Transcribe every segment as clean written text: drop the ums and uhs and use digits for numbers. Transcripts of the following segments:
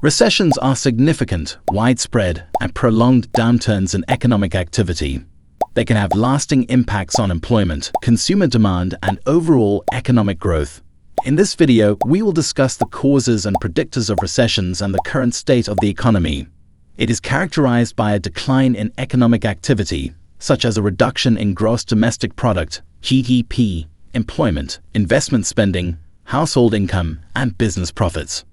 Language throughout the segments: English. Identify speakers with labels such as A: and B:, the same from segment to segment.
A: Recessions are significant, widespread, and prolonged downturns in economic activity. They can have lasting impacts on employment, consumer demand, and overall economic growth. In this video, we will discuss the causes and predictors of recessions and the current state of the economy. It is characterized by a decline in economic activity, such as a reduction in gross domestic product, GDP, employment, investment spending, household income, and business profits.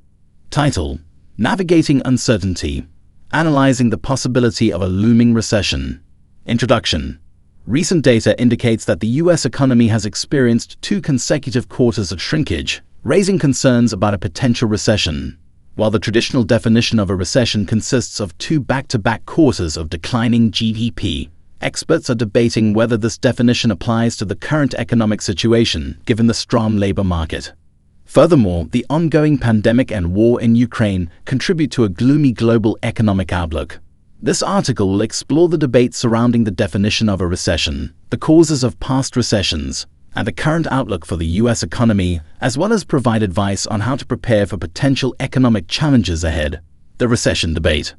A: Title: Navigating Uncertainty, Analyzing the Possibility of a Looming Recession. Introduction. Recent data indicates that the U.S. economy has experienced 2 consecutive quarters of shrinkage, raising concerns about a potential recession. While the traditional definition of a recession consists of 2 back-to-back quarters of declining GDP, experts are debating whether this definition applies to the current economic situation, given the strong labor market. Furthermore, the ongoing pandemic and war in Ukraine contribute to a gloomy global economic outlook. This article will explore the debate surrounding the definition of a recession, the causes of past recessions, and the current outlook for the U.S. economy, as well as provide advice on how to prepare for potential economic challenges ahead. The recession debate.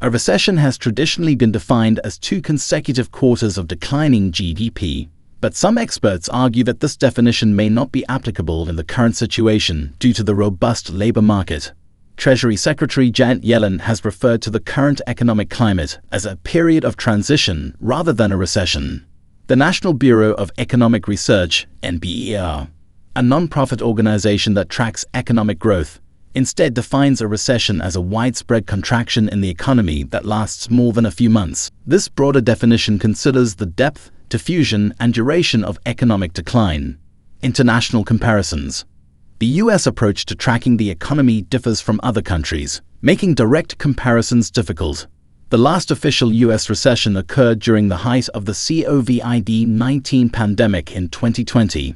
A: A recession has traditionally been defined as 2 consecutive quarters of declining GDP. But some experts argue that this definition may not be applicable in the current situation due to the robust labor market. Treasury Secretary Janet Yellen has referred to the current economic climate as a period of transition rather than a recession. The National Bureau of Economic Research, NBER, a non-profit organization that tracks economic growth, instead defines a recession as a widespread contraction in the economy that lasts more than a few months. This broader definition considers the depth, diffusion, and duration of economic decline. International comparisons. The U.S. approach to tracking the economy differs from other countries, making direct comparisons difficult. The last official U.S. recession occurred during the height of the COVID-19 pandemic in 2020.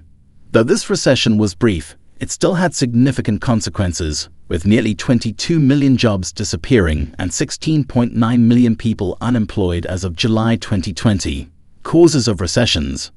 A: Though this recession was brief, it still had significant consequences, with nearly 22 million jobs disappearing and 16.9 million people unemployed as of July 2020. Causes of recessions.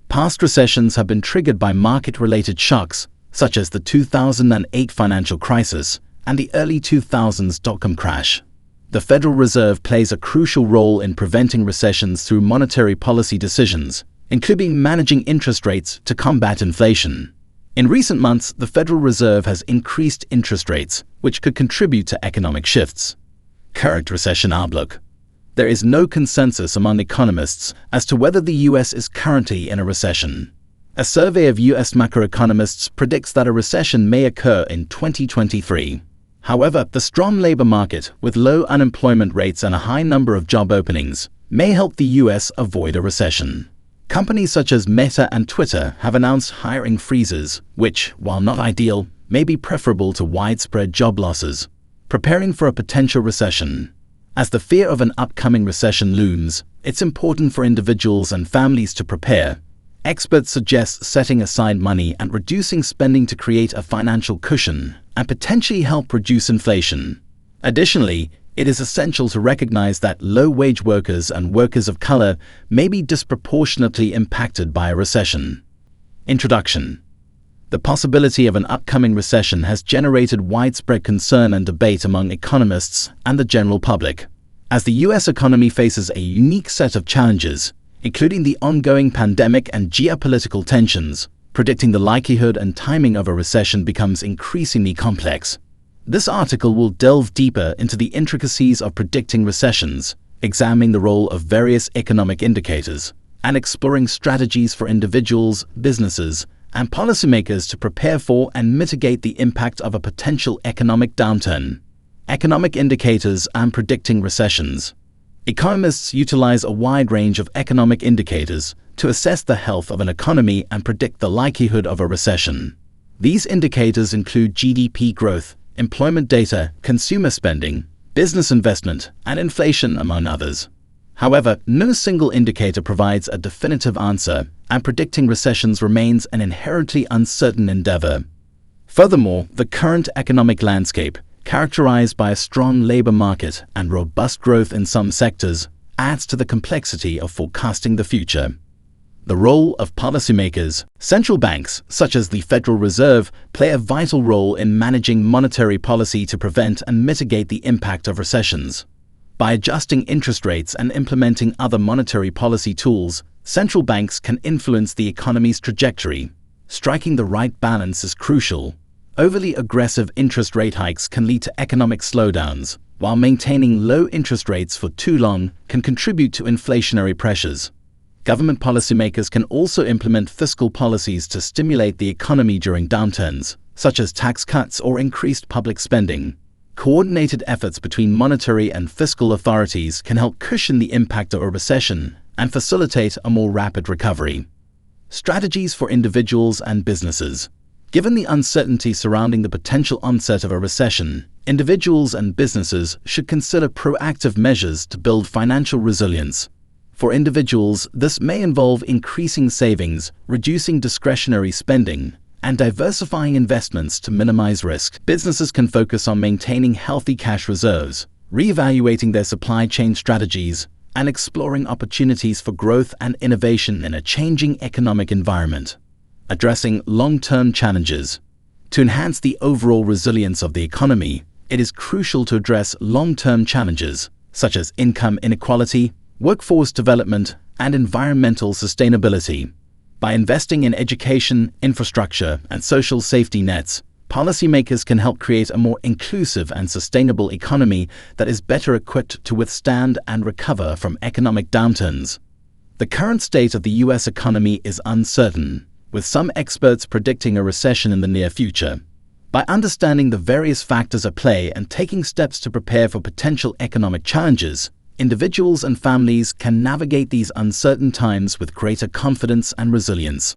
A: Past recessions have been triggered by market-related shocks, such as the 2008 financial crisis and the early 2000s dot-com crash. The Federal Reserve plays a crucial role in preventing recessions through monetary policy decisions, including managing interest rates to combat inflation. In recent months, the Federal Reserve has increased interest rates, which could contribute to economic shifts. Current recession outlook. There is no consensus among economists as to whether the U.S. is currently in a recession. A survey of U.S. macroeconomists predicts that a recession may occur in 2023. However, the strong labor market, with low unemployment rates and a high number of job openings, may help the U.S. avoid a recession. Companies such as Meta and Twitter have announced hiring freezes, which, while not ideal, may be preferable to widespread job losses. Preparing for a potential recession. As the fear of an upcoming recession looms, it's important for individuals and families to prepare. Experts suggest setting aside money and reducing spending to create a financial cushion and potentially help reduce inflation. Additionally, it is essential to recognize that low-wage workers and workers of color may be disproportionately impacted by a recession. Introduction. The possibility of an upcoming recession has generated widespread concern and debate among economists and the general public. As the U.S. economy faces a unique set of challenges, including the ongoing pandemic and geopolitical tensions, predicting the likelihood and timing of a recession becomes increasingly complex. This article will delve deeper into the intricacies of predicting recessions, examining the role of various economic indicators, and exploring strategies for individuals, businesses, and policymakers to prepare for and mitigate the impact of a potential economic downturn. Economic indicators and predicting recessions. Economists utilize a wide range of economic indicators to assess the health of an economy and predict the likelihood of a recession. These indicators include GDP growth, employment data, consumer spending, business investment, and inflation, among others. However, no single indicator provides a definitive answer, and predicting recessions remains an inherently uncertain endeavor. Furthermore, the current economic landscape, characterized by a strong labor market and robust growth in some sectors, adds to the complexity of forecasting the future. The role of policymakers. Central banks, such as the Federal Reserve, play a vital role in managing monetary policy to prevent and mitigate the impact of recessions. By adjusting interest rates and implementing other monetary policy tools, central banks can influence the economy's trajectory. Striking the right balance is crucial. Overly aggressive interest rate hikes can lead to economic slowdowns, while maintaining low interest rates for too long can contribute to inflationary pressures. Government policymakers can also implement fiscal policies to stimulate the economy during downturns, such as tax cuts or increased public spending. Coordinated efforts between monetary and fiscal authorities can help cushion the impact of a recession and facilitate a more rapid recovery. Strategies for individuals and businesses. Given the uncertainty surrounding the potential onset of a recession, individuals and businesses should consider proactive measures to build financial resilience. For individuals, this may involve increasing savings, reducing discretionary spending, and diversifying investments to minimize risk. Businesses can focus on maintaining healthy cash reserves, reevaluating their supply chain strategies, and exploring opportunities for growth and innovation in a changing economic environment. Addressing long-term challenges. To enhance the overall resilience of the economy, it is crucial to address long-term challenges, such as income inequality, workforce development, and environmental sustainability. By investing in education, infrastructure, and social safety nets, policymakers can help create a more inclusive and sustainable economy that is better equipped to withstand and recover from economic downturns. The current state of the U.S. economy is uncertain, with some experts predicting a recession in the near future. By understanding the various factors at play and taking steps to prepare for potential economic challenges, individuals and families can navigate these uncertain times with greater confidence and resilience.